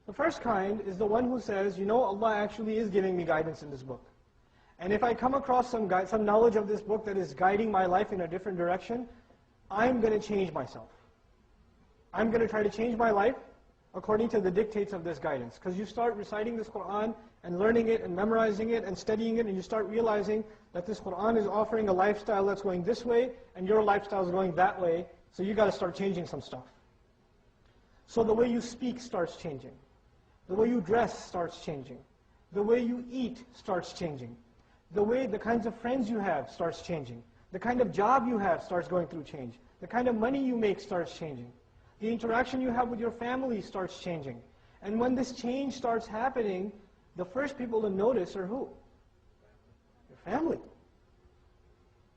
The first kind is the one who says, you know, Allah actually is giving me guidance in this book. And if I come across some knowledge of this book that is guiding my life in a different direction, I'm going to change myself. I'm going to try to change my life according to the dictates of this guidance. Because you start reciting this Qur'an and learning it and memorizing it and studying it, and you start realizing that this Qur'an is offering a lifestyle that's going this way, and your lifestyle is going that way, so you got to start changing some stuff. So the way you speak starts changing. The way you dress starts changing. The way you eat starts changing. The kinds of friends you have starts changing. The kind of job you have starts going through change. The kind of money you make starts changing. The interaction you have with your family starts changing. And when this change starts happening, the first people to notice are who? Your family.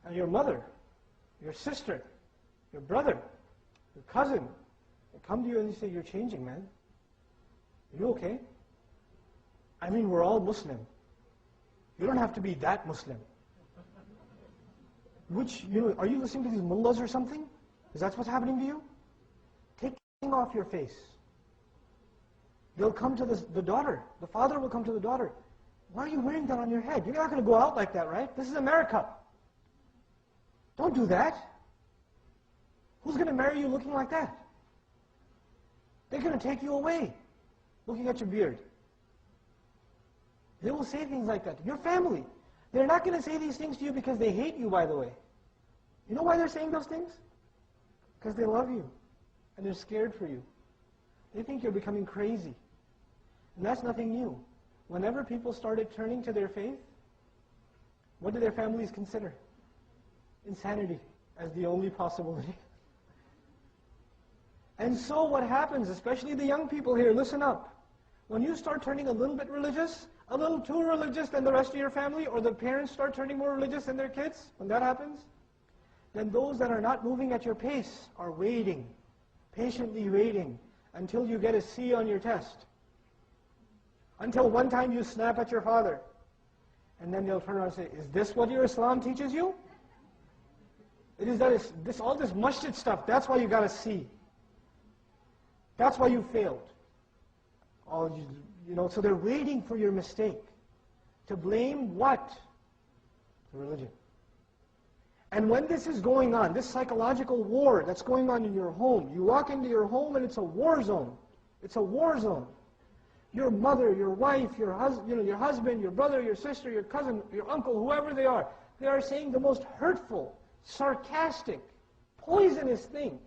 And your mother, your sister, your brother, your cousin. They come to you and they say, you're changing, man. Are you okay? I mean, we're all Muslim. You don't have to be that Muslim. Are you listening to these mullahs or something? Is that what's happening to you? Take the thing off your face. They'll come to the daughter. The father will come to the daughter. Why are you wearing that on your head? You're not going to go out like that, right? This is America. Don't do that. Who's going to marry you looking like that? They're going to take you away, looking at your beard. They will say things like that. Your family. They're not going to say these things to you because they hate you, by the way. You know why they're saying those things? Because they love you. And they're scared for you. They think you're becoming crazy. And that's nothing new. Whenever people started turning to their faith, what did their families consider? Insanity as the only possibility. And so what happens, especially the young people here, listen up. When you start turning a little bit religious, a little too religious than the rest of your family, or the parents start turning more religious than their kids, when that happens, then those that are not moving at your pace are waiting, patiently waiting, until you get a C on your test. Until one time you snap at your father. And then they'll turn around and say, is this what your Islam teaches you? It is that all this masjid stuff, that's why you got a C. That's why you failed. So they're waiting for your mistake. To blame what? The religion. And when this is going on, this psychological war that's going on in your home, you walk into your home and it's a war zone. It's a war zone. Your mother, your wife, your husband, your brother, your sister, your cousin, your uncle, whoever they are saying the most hurtful, sarcastic, poisonous things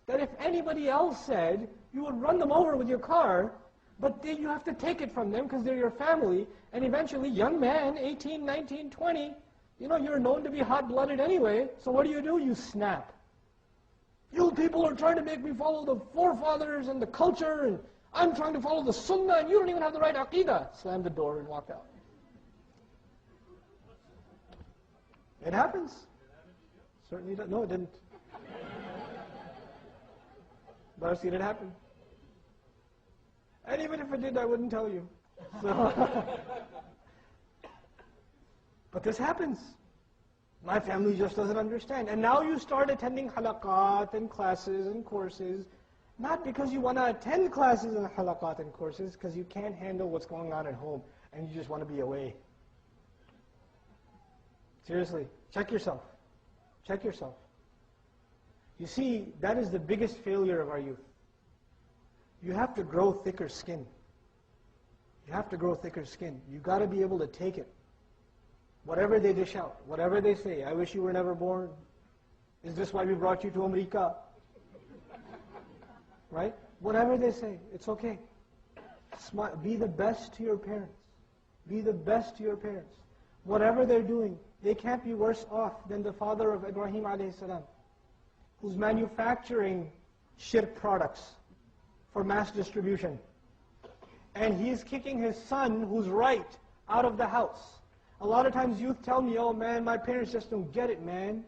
that if anybody else said, you would run them over with your car, but then you have to take it from them because they're your family, and eventually, young man, 18, 19, 20, you're known to be hot-blooded anyway, so what do? You snap. You people are trying to make me follow the forefathers and the culture, and I'm trying to follow the sunnah, and you don't even have the right aqidah. Slammed the door and walked out. It happens. Certainly does. No, it didn't. But I've seen it happen. And even if it did, I wouldn't tell you. So but this happens. My family just doesn't understand. And now you start attending halaqat and classes and courses, not because you want to attend classes and halaqat and courses, because you can't handle what's going on at home and you just want to be away. Seriously, check yourself. Check yourself. You see, that is the biggest failure of our youth. You have to grow thicker skin. You have to grow thicker skin. You got to be able to take it. Whatever they dish out, whatever they say, I wish you were never born. Is this why we brought you to America? Right? Whatever they say, it's okay. Be the best to your parents. Be the best to your parents. Whatever they're doing, they can't be worse off than the father of Ibrahim alayhi salam, who's manufacturing shirk products for mass distribution. And he's kicking his son, who's right, out of the house. A lot of times youth tell me, oh man, my parents just don't get it, man.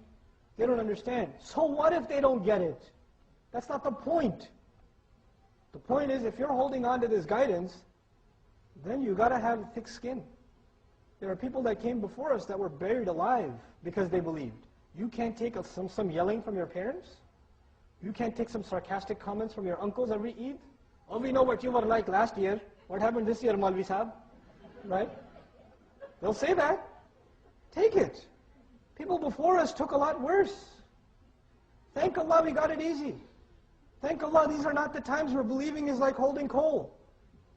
They don't understand. So what if they don't get it? That's not the point. The point is, if you're holding on to this guidance, then you got to have thick skin. There are people that came before us that were buried alive because they believed. You can't take some yelling from your parents. You can't take some sarcastic comments from your uncles every Eid. Oh, we know what you were like last year. What happened this year, Maulvi Sahib? Right? They'll say that. Take it. People before us took a lot worse. Thank Allah we got it easy. Thank Allah these are not the times where believing is like holding coal.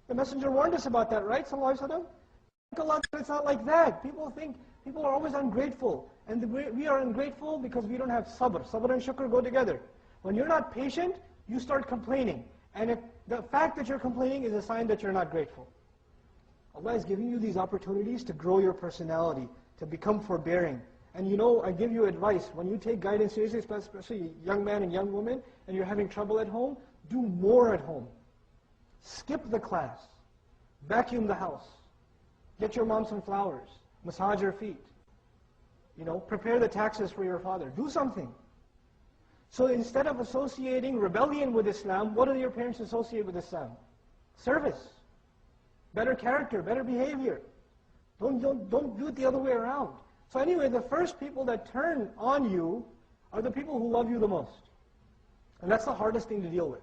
The Messenger warned us about that, right? Sallallahu Alaihi Wasallam? Thank Allah that it's not like that. People are always ungrateful. And we are ungrateful because we don't have sabr. Sabr and shukr go together. When you're not patient, you start complaining. And if the fact that you're complaining is a sign that you're not grateful. Allah is giving you these opportunities to grow your personality, to become forbearing. And you know, I give you advice, when you take guidance seriously, especially young man and young woman, and you're having trouble at home, do more at home. Skip the class. Vacuum the house. Get your mom some flowers. Massage her feet. You know, prepare the taxes for your father. Do something. So instead of associating rebellion with Islam, what do your parents associate with Islam? Service. Better character, better behavior. Don't do it the other way around. So anyway, the first people that turn on you are the people who love you the most. And that's the hardest thing to deal with.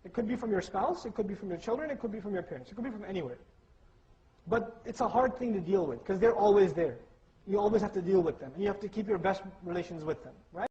It could be from your spouse, it could be from your children, it could be from your parents, it could be from anywhere. But it's a hard thing to deal with because they're always there. You always have to deal with them. And you have to keep your best relations with them, right?